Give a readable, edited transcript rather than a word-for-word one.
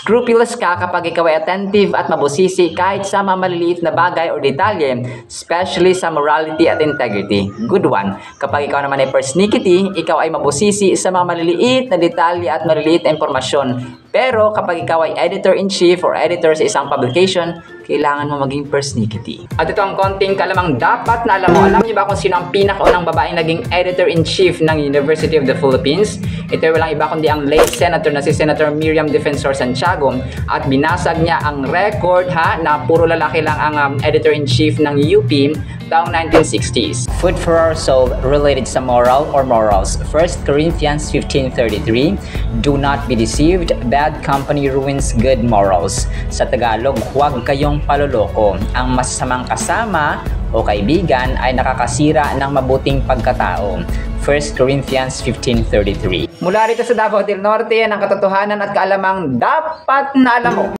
Scrupulous ka kapag ikaw ay attentive at mabusisi kahit sa mga maliliit na bagay o detalye, especially sa morality at integrity. Good one. Kapag ikaw naman ay persnickety, ikaw ay mabusisi sa mga maliliit na detalye at maliliit na impormasyon. Pero kapag ikaw ay editor-in-chief or editor sa isang publication, kailangan mo maging persnickety. At ito ang konting kalamang dapat na alam mo. Alam niyo ba kung sino ang pinakaunang babaeng naging editor-in-chief ng University of the Philippines? Ito ay walang iba kundi ang late senator na si Senator Miriam Defensor Santiago, at binasag niya ang record na puro lalaki lang ang editor-in-chief ng UP taong 1960s. Food for our soul related sa moral or morals. 1 Corinthians 15:33, do not be deceived, bad company ruins good morals. Sa Tagalog, huwag kayong paloloko. Ang masasamang kasama o kaibigan ay nakakasira ng mabuting pagkatao. 1 Corinthians 15:33. Mula rito sa Davao del Norte, ang katotohanan at kaalamang dapat na alam mo.